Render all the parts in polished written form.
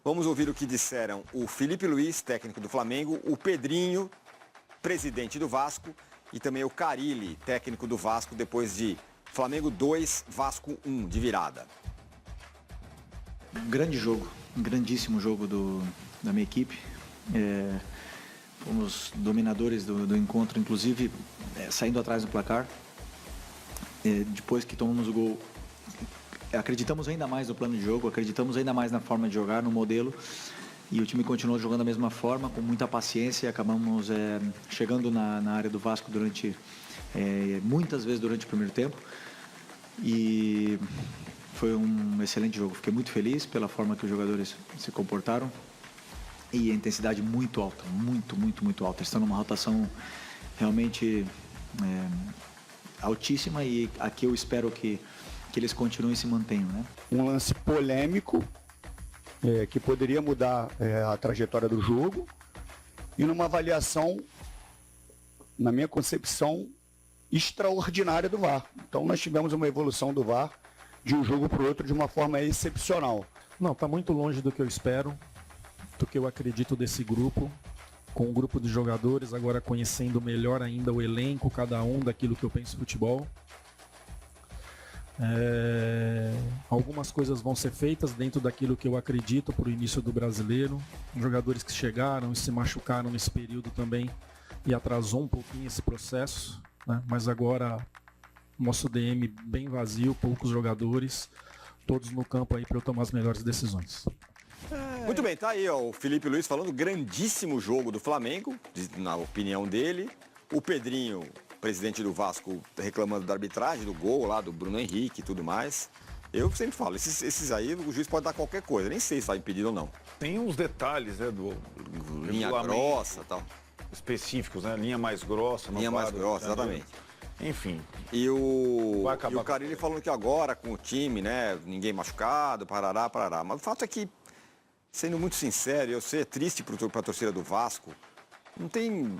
Vamos ouvir o que disseram o Felipe Luiz, técnico do Flamengo, o Pedrinho, presidente do Vasco, e também o Carille, técnico do Vasco, depois de Flamengo 2, Vasco 1 de virada. Um grande jogo, um grandíssimo jogo da minha equipe. Fomos dominadores do encontro, inclusive saindo atrás do placar. Depois que tomamos o gol, acreditamos ainda mais no plano de jogo, acreditamos ainda mais na forma de jogar, no modelo. E o time continuou jogando da mesma forma, com muita paciência. Acabamos chegando na área do Vasco muitas vezes durante o primeiro tempo. E foi um excelente jogo. Fiquei muito feliz pela forma que os jogadores se comportaram. E a intensidade muito alta, muito alta. Estão numa rotação realmente altíssima e aqui eu espero que eles continuem e se mantenham, né? Um lance polêmico que poderia mudar a trajetória do jogo e numa avaliação, na minha concepção, extraordinária do VAR. Então nós tivemos uma evolução do VAR de um jogo para o outro de uma forma excepcional. Não, está muito longe do que eu espero, do que eu acredito desse grupo, com um grupo de jogadores, agora conhecendo melhor ainda o elenco, cada um daquilo que eu penso em futebol. Algumas coisas vão ser feitas dentro daquilo que eu acredito para o início do Brasileiro. Jogadores que chegaram e se machucaram nesse período também e atrasou um pouquinho esse processo, né? Mas agora nosso DM bem vazio, poucos jogadores, todos no campo aí para eu tomar as melhores decisões. Muito bem, tá aí ó, o Felipe Luiz falando grandíssimo jogo do Flamengo, na opinião dele. O Pedrinho, presidente do Vasco, reclamando da arbitragem, do gol lá, do Bruno Henrique e tudo mais. Eu sempre falo, esses aí o juiz pode dar qualquer coisa, nem sei se vai impedir ou não. Tem uns detalhes, né, do linha grossa e tal. Específicos, né, linha mais grossa. Linha mais grossa, exatamente. Enfim. E o Carille falando que agora com o time, né, ninguém machucado, parará. Mas o fato é que, sendo muito sincero, eu sei, é triste para a torcida do Vasco, não tem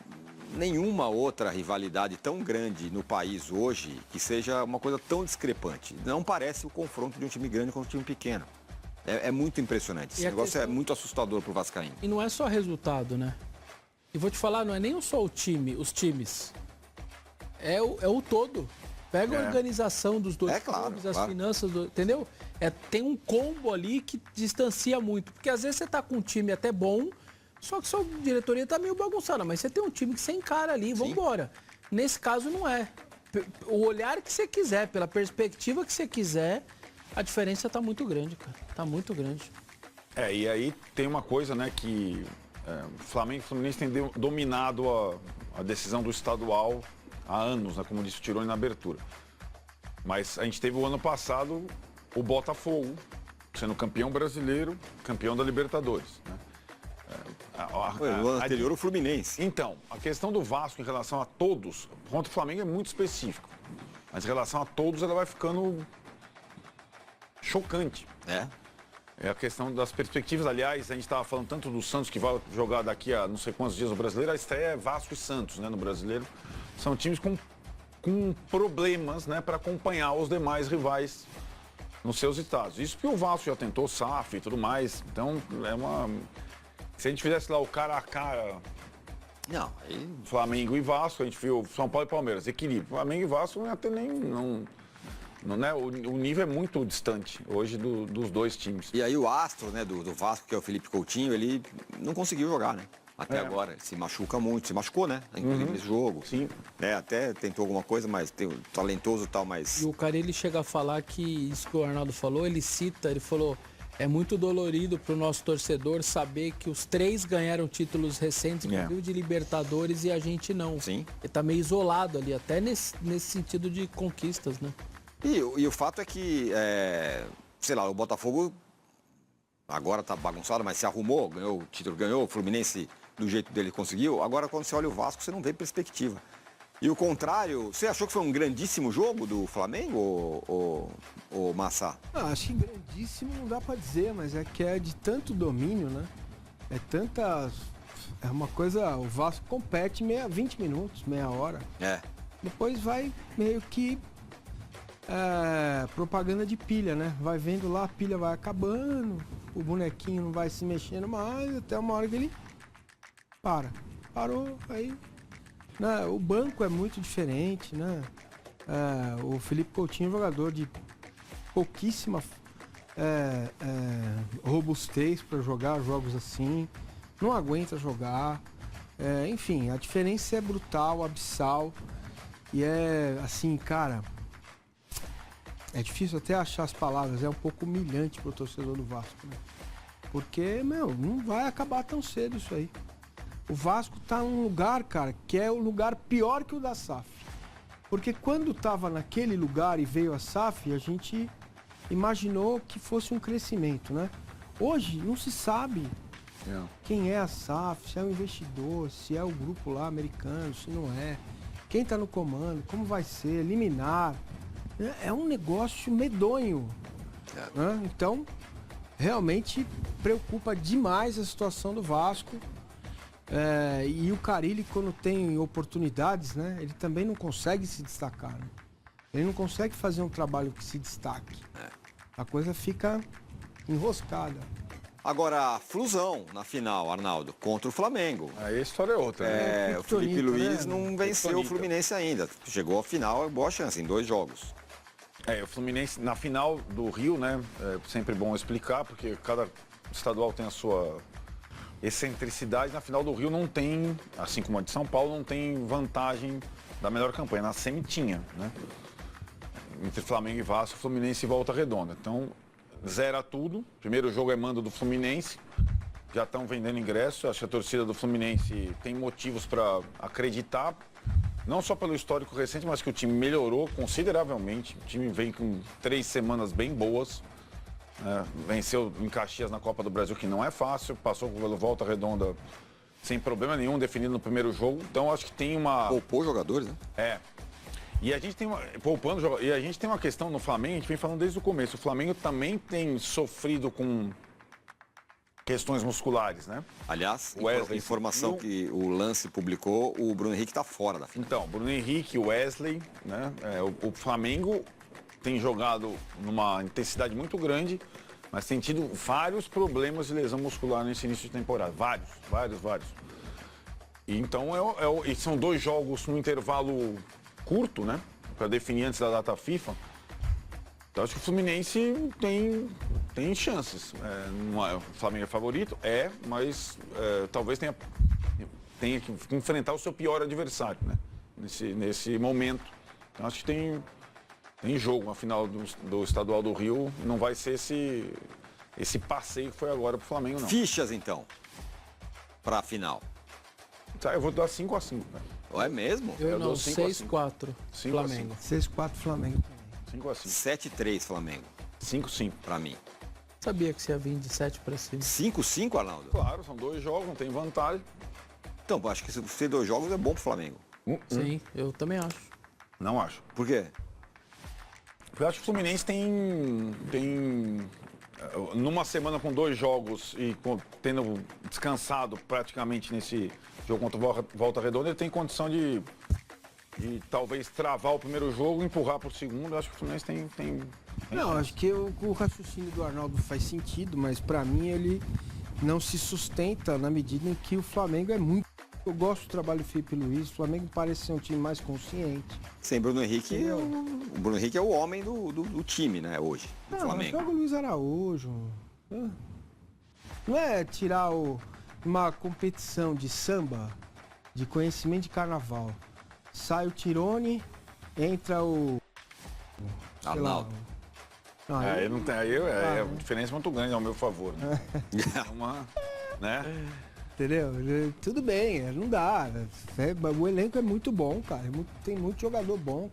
nenhuma outra rivalidade tão grande no país hoje que seja uma coisa tão discrepante. Não parece o confronto de um time grande com um time pequeno. É muito impressionante. Esse negócio é muito assustador pro vascaíno. E não é só resultado, né? E vou te falar, não é nem só o time, os times. É o todo. Pega a organização dos dois clubes, as finanças, entendeu? Tem um combo ali que distancia muito. Porque às vezes você tá com um time até bom, só que sua diretoria tá meio bagunçada, mas você tem um time que você encara ali, vambora. Nesse caso não é. O olhar que você quiser, pela perspectiva que você quiser, a diferença tá muito grande, cara. Tá muito grande. E aí tem uma coisa, né, que o Flamengo e o Fluminense têm dominado a decisão do estadual há anos, né, como disse o Tironi na abertura. Mas a gente teve o ano passado o Botafogo sendo campeão brasileiro, campeão da Libertadores, né? O ano anterior o Fluminense. Então, a questão do Vasco em relação a todos, contra o Flamengo é muito específico, mas em relação a todos ela vai ficando chocante. É a questão das perspectivas. Aliás, a gente estava falando tanto do Santos, que vai jogar daqui a não sei quantos dias no Brasileiro, a estreia é Vasco e Santos, né, no Brasileiro. São times com problemas, né, para acompanhar os demais rivais nos seus estados. Isso porque o Vasco já tentou SAF e tudo mais, então se a gente fizesse lá o cara a cara, Flamengo e Vasco, a gente viu São Paulo e Palmeiras, equilíbrio. Flamengo e Vasco não ia ter né? O nível é muito distante hoje dos dois times. E aí o astro, né, do Vasco, que é o Felipe Coutinho, ele não conseguiu jogar, né? Até agora. Ele se machuca muito. Se machucou, né? Inclusive nesse jogo. Sim. Até tentou alguma coisa, mas tem talentoso e tal, mas... E o cara, ele chega a falar que isso que o Arnaldo falou, ele falou, é muito dolorido pro nosso torcedor saber que os 3 ganharam títulos recentes, inclusive de Libertadores, e a gente não. Sim. Ele tá meio isolado ali, até nesse sentido de conquistas, né? E o fato é que, sei lá, o Botafogo agora tá bagunçado, mas se arrumou, ganhou o título, ganhou, o Fluminense do jeito dele conseguiu. Agora, quando você olha o Vasco, você não vê perspectiva. E o contrário, você achou que foi um grandíssimo jogo do Flamengo, ou Massá? Acho que grandíssimo não dá pra dizer, mas é que é de tanto domínio, né? É uma coisa, o Vasco compete 20 minutos, meia hora. Depois vai meio que propaganda de pilha, né? Vai vendo lá, a pilha vai acabando, o bonequinho não vai se mexendo mais, até uma hora que ele parou, aí... Né, o banco é muito diferente, né? O Felipe Coutinho é um jogador de pouquíssima robustez para jogar jogos assim, não aguenta jogar, enfim, a diferença é brutal, abissal, e é assim, cara, é difícil até achar as palavras, é um pouco humilhante pro torcedor do Vasco, né? Porque, não vai acabar tão cedo isso aí. O Vasco tá num lugar, cara, que é o lugar pior que o da SAF. Porque quando tava naquele lugar e veio a SAF, a gente imaginou que fosse um crescimento, né? Hoje não se sabe quem é a SAF, se é o investidor, se é o grupo lá americano, se não é. Quem tá no comando, como vai ser, liminar. É um negócio medonho. Né? Então, realmente preocupa demais a situação do Vasco. E o Carille, quando tem oportunidades, né, ele também não consegue se destacar. Né? Ele não consegue fazer um trabalho que se destaque. A coisa fica enroscada. Agora, Flusão na final, Arnaldo, contra o Flamengo. Aí a história é outra. Né? O Felipe Luiz não venceu o Fluminense ainda. Chegou à final, boa chance, em 2 jogos. O Fluminense, na final do Rio, né, é sempre bom explicar, porque cada estadual tem a sua excentricidade. Na final do Rio não tem, assim como a de São Paulo, não tem vantagem da melhor campanha. Na semi tinha, né? Entre Flamengo e Vasco, Fluminense e Volta Redonda. Então, zera tudo. Primeiro jogo é mando do Fluminense. Já estão vendendo ingresso. Acho que a torcida do Fluminense tem motivos para acreditar. Não só pelo histórico recente, mas que o time melhorou consideravelmente. O time vem com 3 semanas bem boas. Venceu em Caxias na Copa do Brasil, que não é fácil. Passou pelo Volta Redonda sem problema nenhum, definido no primeiro jogo. Então, acho que tem uma... Poupou jogadores, né? E a gente tem e a gente tem uma questão no Flamengo, a gente vem falando desde o começo. O Flamengo também tem sofrido com questões musculares, né? Aliás, informação que o Lance publicou, o Bruno Henrique está fora da final. Então, Bruno Henrique, Wesley, né? O Flamengo tem jogado numa intensidade muito grande, mas tem tido vários problemas de lesão muscular nesse início de temporada. Vários. E então, e são 2 jogos no intervalo curto, né? Para definir antes da data FIFA. Então, acho que o Fluminense tem chances. O Flamengo é favorito? Mas talvez tenha que enfrentar o seu pior adversário, né? Nesse momento. Então, acho que tem jogo. A final do Estadual do Rio não vai ser esse passeio que foi agora pro Flamengo, não. Fichas, então, para a final. Tá, eu vou dar 5-5. Né? É mesmo? Eu dou 6-4 Flamengo. 6-4 Flamengo também. 5-5. 7-3 Flamengo. 5-5. Para mim. Sabia que você ia vir de 7 para cima. 5-5, Arnaldo? Claro, são 2 jogos, não tem vantagem. Então, acho que se ter 2 jogos é bom pro Flamengo. Sim, eu também acho. Não acho. Por quê? Porque eu acho que o Fluminense tem numa semana com 2 jogos e tendo descansado praticamente nesse jogo contra o Volta Redonda, ele tem condição de talvez travar o primeiro jogo e empurrar para o segundo. Eu acho que o Fluminense tem não, acho que o raciocínio do Arnaldo faz sentido, mas para mim ele não se sustenta na medida em que o Flamengo é muito... Eu gosto do trabalho do Felipe Luiz, o Flamengo parece ser um time mais consciente. Sem Bruno Henrique, o Bruno Henrique é o homem do time, né, hoje, do Flamengo. Joga o Luiz Araújo. Não é tirar uma competição de samba, de conhecimento de carnaval. Sai o Tirone, entra o... Arnaldo. Não tem, a diferença é muito grande ao meu favor. Né? Né? Entendeu? Tudo bem, não dá. O elenco é muito bom, cara. Tem muito jogador bom.